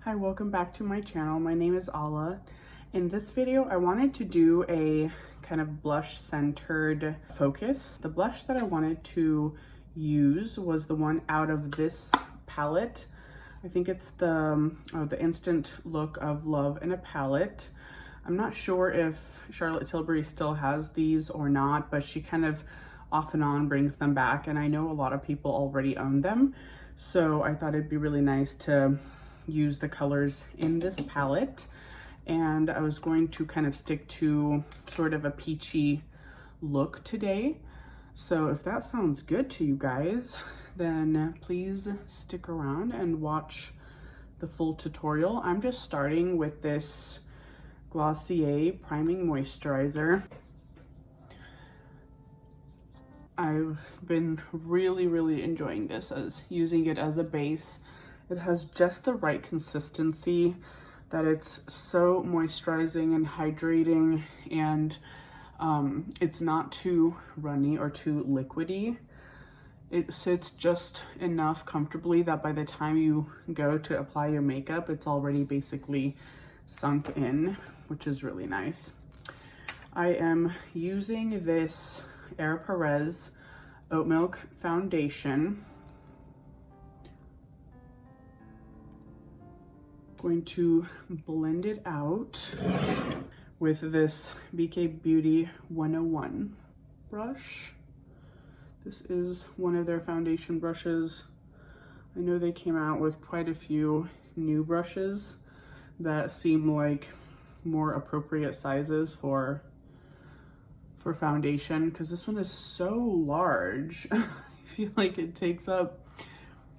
Hi, welcome back to my channel. My name is Ala. In this video, I wanted to do a kind of blush centered focus. The blush that I wanted to use was the one out of this palette. I think it's the Instant Look of Love in a palette. I'm not sure if Charlotte Tilbury still has these or not, but she kind of off and on brings them back, and I know a lot of people already own them. So I thought it'd be really nice to use the colors in this palette, and I was going to kind of stick to sort of a peachy look today. So if that sounds good to you guys, then please stick around and watch the full tutorial. I'm just starting with this Glossier Priming Moisturizer. I've been really enjoying this, as using it as a base. It has just the right consistency, that it's so moisturizing and hydrating, and it's not too runny or too liquidy. It sits just enough comfortably that by the time you go to apply your makeup, it's already basically sunk in, which is really nice. I am using this Ere Perez Oat Milk Foundation. Going to blend it out with this BK Beauty 101 brush. This is one of their foundation brushes. I know they came out with quite a few new brushes that seem like more appropriate sizes for foundation, because this one is so large. I feel like it takes up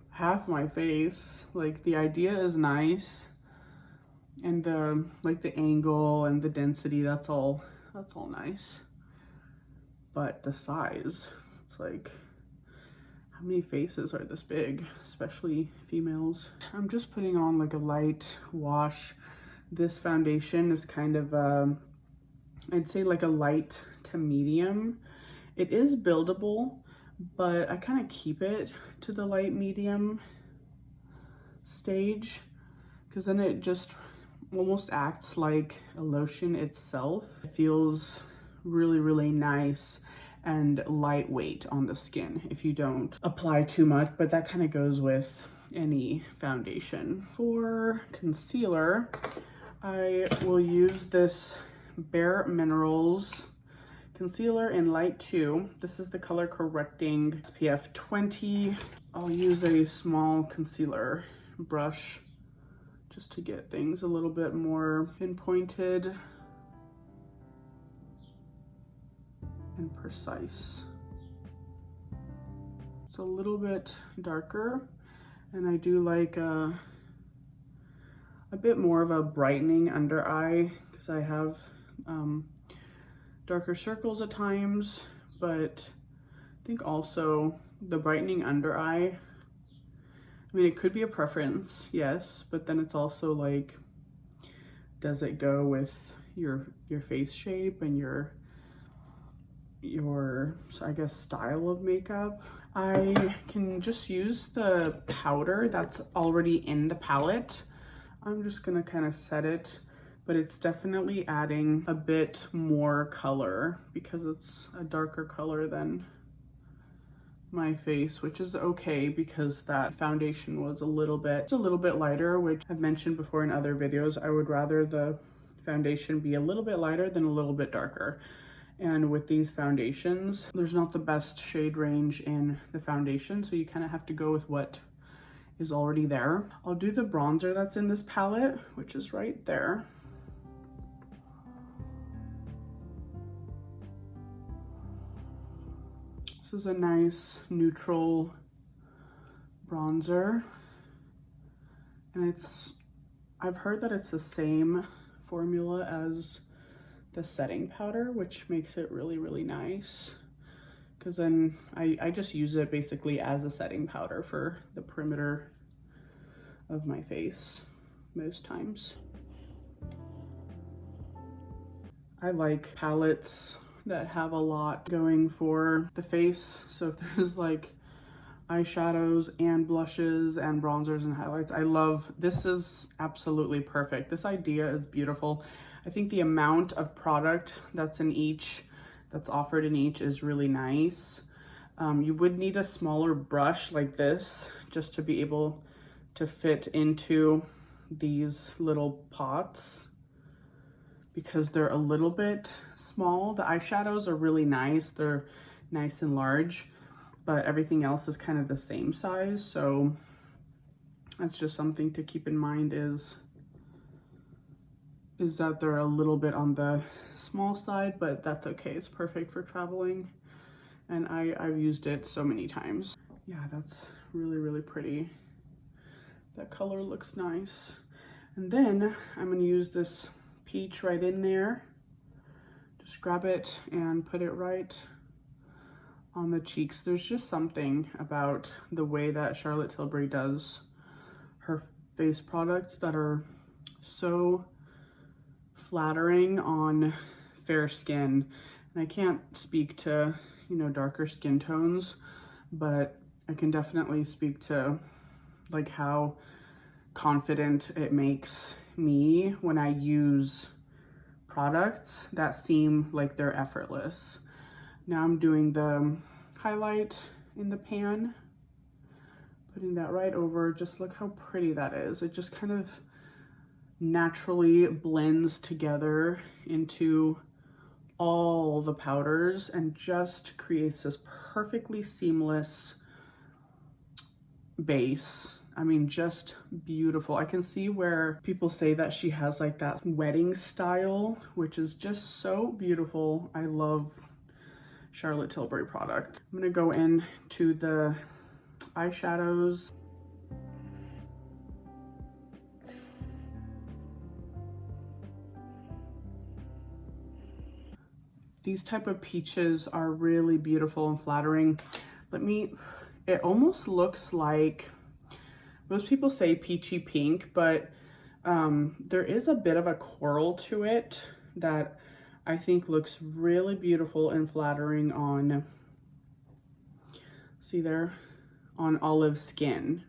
half my face. Like, the idea is nice, and the angle and the density, that's all nice, but the size, it's like, how many faces are this big, especially females? I'm just putting on like a light wash. This foundation is kind of I'd say like a light to medium. It is buildable, but I kind of keep it to the light medium stage, because then it just almost acts like a lotion itself. It feels really nice and lightweight on the skin if you don't apply too much, but that kind of goes with any foundation. For concealer, I will use this Bareminerals concealer in light 2. This is the color correcting SPF 20. I'll use a small concealer brush just to get things a little bit more pinpointed and precise. It's a little bit darker, and I do like a bit more of a brightening under eye, because I have darker circles at times, but I think also the brightening under eye, I mean, it could be a preference, yes, but then it's also like, does it go with your face shape and your I guess style of makeup? I can just use the powder that's already in the palette. I'm just gonna kind of set it, but it's definitely adding a bit more color because it's a darker color than my face, which is okay because that foundation was a little bit lighter, which I've mentioned before in other videos. I would rather the foundation be a little bit lighter than a little bit darker. And with these foundations, there's not the best shade range in the foundation, so you kind of have to go with what is already there. I'll do the bronzer that's in this palette, which is right there. This is a nice neutral bronzer, and I've heard that it's the same formula as the setting powder, which makes it really nice, because then I just use it basically as a setting powder for the perimeter of my face most times. I like palettes that have a lot going for the face, so if there's like eyeshadows and blushes and bronzers and highlights. I love, this is absolutely perfect. This idea is beautiful. I think the amount of product that's in each, that's offered in each is really nice. You would need a smaller brush like this just to be able to fit into these little pots because they're a little bit small. The eyeshadows are really nice. They're nice and large, but everything else is kind of the same size. So that's just something to keep in mind is that they're a little bit on the small side, but that's okay. It's perfect for traveling. And I've used it so many times. Yeah, that's really, really pretty. That color looks nice. And then I'm gonna use this peach right in there. Just grab it and put it right on the cheeks. There's just something about the way that Charlotte Tilbury does her face products that are so flattering on fair skin. And I can't speak to, you know, darker skin tones, but I can definitely speak to like how confident it makes me when I use products that seem like they're effortless. Now I'm doing the highlight in the pan, putting that right over. Just look how pretty that is. It just kind of naturally blends together into all the powders and just creates this perfectly seamless base. I mean, just beautiful. I can see where people say that she has like that wedding style, which is just so beautiful. I love Charlotte Tilbury product. I'm gonna go in to the eyeshadows. These type of peaches are really beautiful and flattering. It almost looks like, most people say peachy pink, but there is a bit of a coral to it that I think looks really beautiful and flattering on, see there, on olive skin.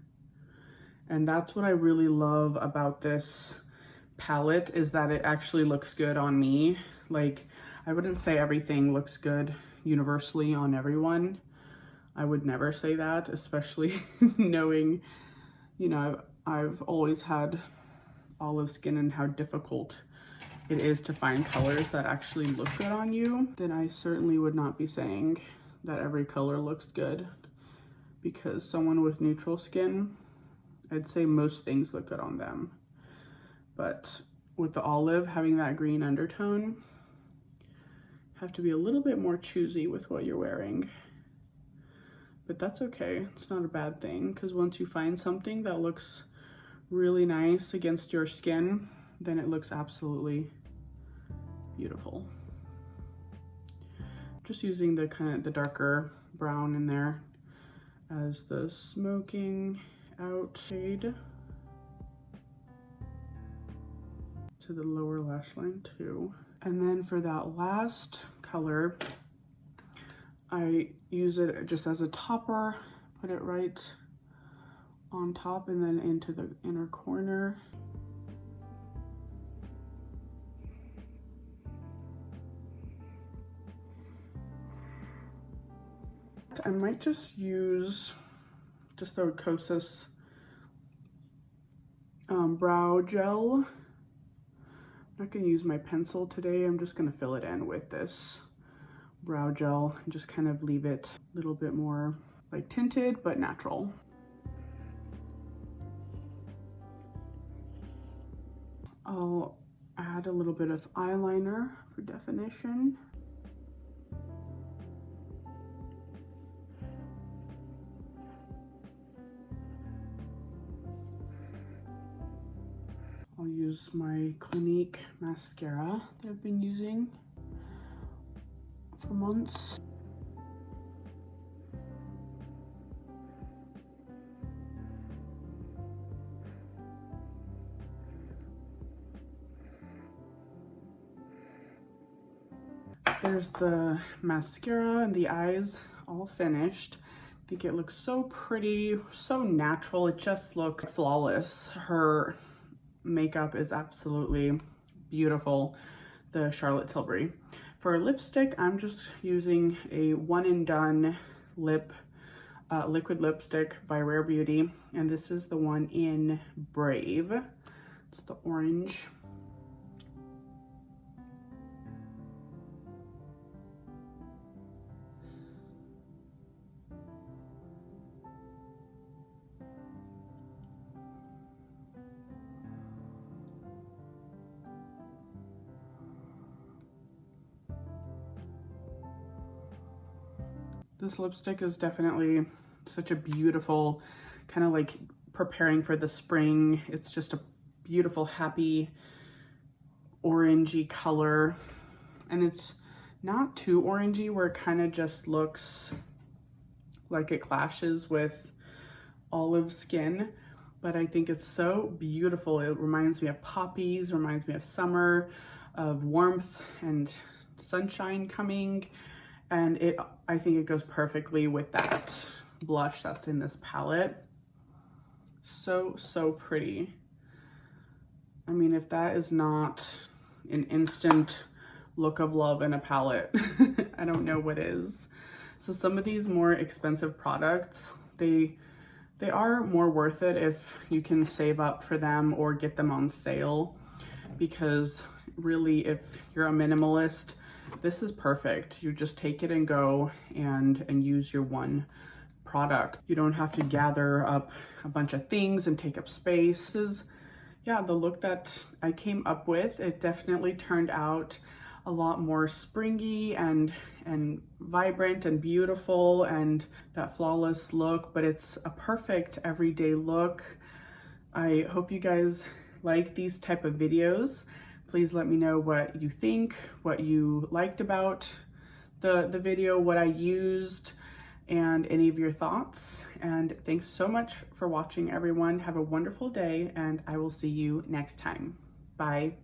And that's what I really love about this palette, is that it actually looks good on me. Like, I wouldn't say everything looks good universally on everyone. I would never say that, especially knowing, you know, I've always had olive skin and how difficult it is to find colors that actually look good on you. Then I certainly would not be saying that every color looks good, because someone with neutral skin, I'd say most things look good on them. But with the olive having that green undertone, have to be a little bit more choosy with what you're wearing. But that's okay, it's not a bad thing, because once you find something that looks really nice against your skin, then it looks absolutely beautiful. Just using the kind of the darker brown in there as the smoking out shade to the lower lash line too. And then for that last color, I use it just as a topper, put it right on top and then into the inner corner. I might just use the Kosas brow gel. I'm not gonna use my pencil today. I'm just gonna fill it in with this brow gel and just kind of leave it a little bit more like tinted but natural. I'll add a little bit of eyeliner for definition. I'll use my Clinique mascara that I've been using for months. There's the mascara and the eyes all finished. think it looks so pretty, so natural. It just looks flawless. Her makeup is absolutely beautiful, the Charlotte Tilbury. For a lipstick, I'm just using a one and done liquid lipstick by Rare Beauty, and this is the one in Brave. It's the orange. This lipstick is definitely such a beautiful, kind of like preparing for the spring. It's just a beautiful, happy, orangey color. And it's not too orangey where it kind of just looks like it clashes with olive skin. But I think it's so beautiful. It reminds me of poppies, reminds me of summer, of warmth and sunshine coming. And I think it goes perfectly with that blush that's in this palette. So, so pretty. I mean, if that is not an instant look of love in a palette, I don't know what is. So some of these more expensive products, they are more worth it if you can save up for them or get them on sale, because really, if you're a minimalist, this is perfect. You just take it and go and use your one product. You don't have to gather up a bunch of things and take up space. This is, yeah, the look that I came up with. It definitely turned out a lot more springy and vibrant and beautiful, and that flawless look, but it's a perfect everyday look. I hope you guys like these type of videos. Please let me know what you think, what you liked about the video, what I used, and any of your thoughts. And thanks so much for watching, everyone. Have a wonderful day, and I will see you next time. Bye.